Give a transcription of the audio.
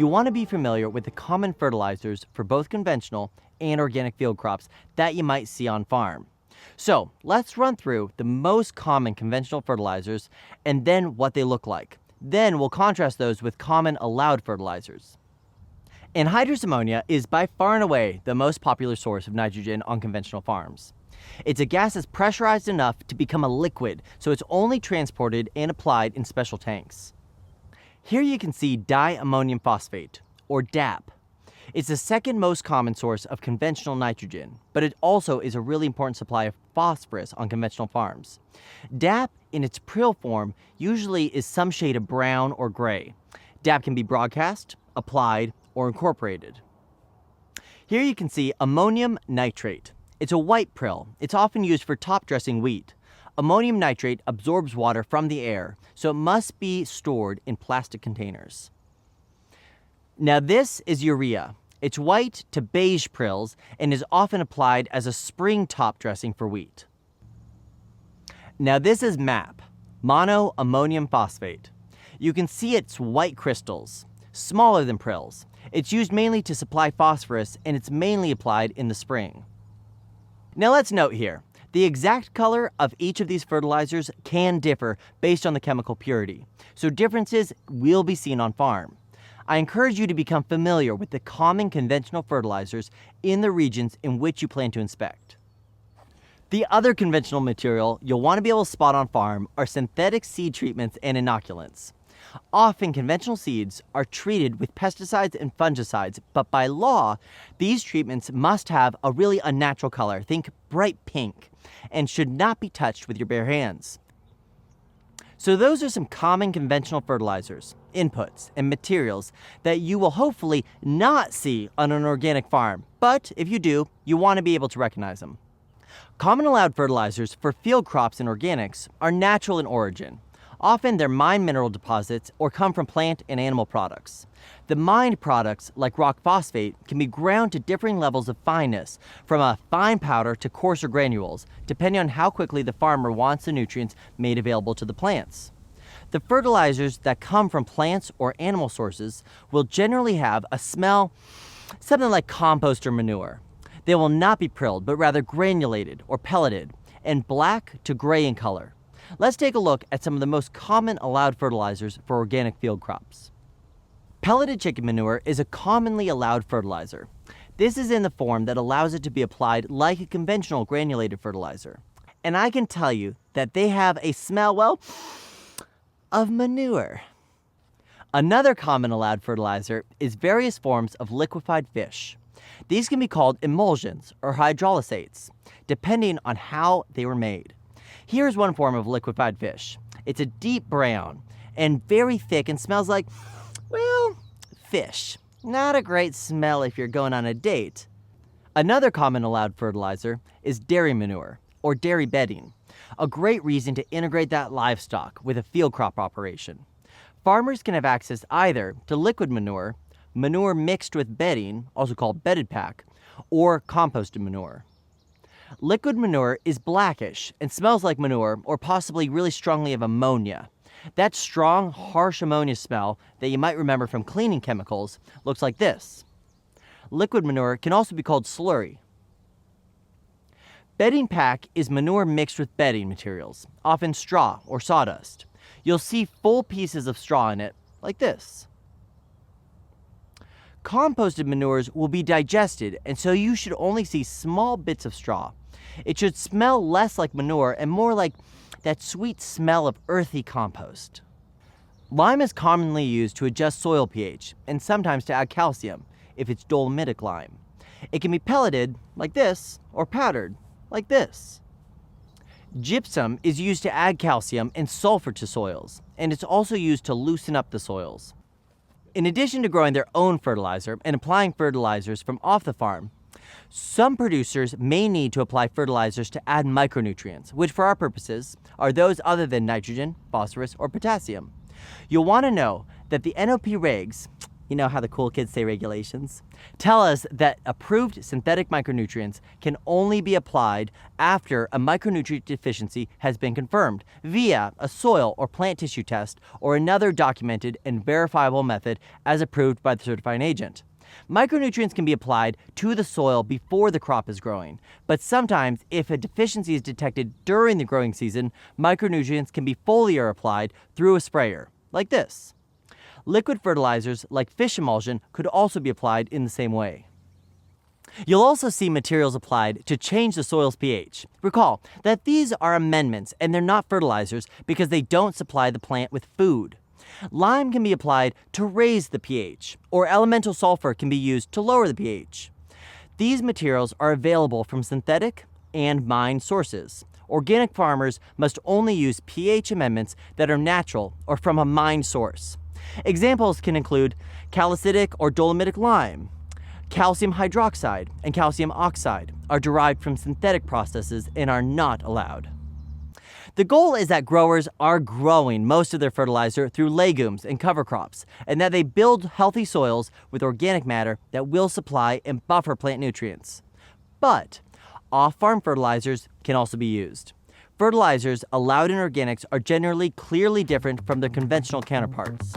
you want to be familiar with the common fertilizers for both conventional and organic field crops that you might see on farm. So let's run through the most common conventional fertilizers and then what they look like. Then we'll contrast those with common allowed fertilizers. Anhydrous ammonia is by far and away the most popular source of nitrogen on conventional farms. It's a gas that's pressurized enough to become a liquid, so it's only transported and applied in special tanks. Here you can see diammonium phosphate, or DAP. It's the second most common source of conventional nitrogen, but it also is a really important supply of phosphorus on conventional farms. DAP, in its prill form, usually is some shade of brown or gray. DAP can be broadcast, applied, or incorporated. Here you can see ammonium nitrate. It's a white prill. It's often used for top dressing wheat. Ammonium nitrate absorbs water from the air, so it must be stored in plastic containers. Now this is urea. It's white to beige prills and is often applied as a spring top dressing for wheat. Now this is MAP, monoammonium phosphate. You can see its white crystals, smaller than prills. It's used mainly to supply phosphorus and it's mainly applied in the spring. Now let's note here, the exact color of each of these fertilizers can differ based on the chemical purity, so differences will be seen on farm. I encourage you to become familiar with the common conventional fertilizers in the regions in which you plan to inspect. The other conventional material you'll want to be able to spot on farm are synthetic seed treatments and inoculants. Often conventional seeds are treated with pesticides and fungicides, but by law, these treatments must have a really unnatural color, think bright pink, and should not be touched with your bare hands. So those are some common conventional fertilizers, inputs, and materials that you will hopefully not see on an organic farm, but if you do, you want to be able to recognize them. Common allowed fertilizers for field crops and organics are natural in origin. Often they're mined mineral deposits or come from plant and animal products. The mined products, like rock phosphate, can be ground to differing levels of fineness, from a fine powder to coarser granules, depending on how quickly the farmer wants the nutrients made available to the plants. The fertilizers that come from plants or animal sources will generally have a smell something like compost or manure. They will not be prilled, but rather granulated or pelleted, and black to gray in color. Let's take a look at some of the most common allowed fertilizers for organic field crops. Pelleted chicken manure is a commonly allowed fertilizer. This is in the form that allows it to be applied like a conventional granulated fertilizer. And I can tell you that they have a smell, well, of manure. Another common allowed fertilizer is various forms of liquefied fish. These can be called emulsions or hydrolysates, depending on how they were made. Here's one form of liquefied fish. It's a deep brown and very thick and smells like, well, fish. Not a great smell if you're going on a date. Another common allowed fertilizer is dairy manure or dairy bedding, a great reason to integrate that livestock with a field crop operation. Farmers can have access either to liquid manure, manure mixed with bedding, also called bedded pack, or composted manure. Liquid manure is blackish and smells like manure or possibly really strongly of ammonia. That strong, harsh ammonia smell that you might remember from cleaning chemicals looks like this. Liquid manure can also be called slurry. Bedding pack is manure mixed with bedding materials, often straw or sawdust. You'll see full pieces of straw in it, like this. Composted manures will be digested, and so you should only see small bits of straw. It should smell less like manure and more like that sweet smell of earthy compost. Lime is commonly used to adjust soil pH and sometimes to add calcium if it's dolomitic lime. It can be pelleted like this or powdered like this. Gypsum is used to add calcium and sulfur to soils, and it's also used to loosen up the soils. In addition to growing their own fertilizer and applying fertilizers from off the farm, some producers may need to apply fertilizers to add micronutrients, which for our purposes are those other than nitrogen, phosphorus, or potassium. You'll want to know that the NOP regs, you know how the cool kids say regulations, tell us that approved synthetic micronutrients can only be applied after a micronutrient deficiency has been confirmed via a soil or plant tissue test or another documented and verifiable method as approved by the certifying agent. Micronutrients can be applied to the soil before the crop is growing, but sometimes if a deficiency is detected during the growing season, micronutrients can be foliar applied through a sprayer, like this. Liquid fertilizers like fish emulsion could also be applied in the same way. You'll also see materials applied to change the soil's pH. Recall that these are amendments and they're not fertilizers because they don't supply the plant with food. Lime can be applied to raise the pH, or elemental sulfur can be used to lower the pH. These materials are available from synthetic and mined sources. Organic farmers must only use pH amendments that are natural or from a mined source. Examples can include calcitic or dolomitic lime. Calcium hydroxide and calcium oxide are derived from synthetic processes and are not allowed. The goal is that growers are growing most of their fertilizer through legumes and cover crops, and that they build healthy soils with organic matter that will supply and buffer plant nutrients. But off-farm fertilizers can also be used. Fertilizers allowed in organics are generally clearly different from their conventional counterparts.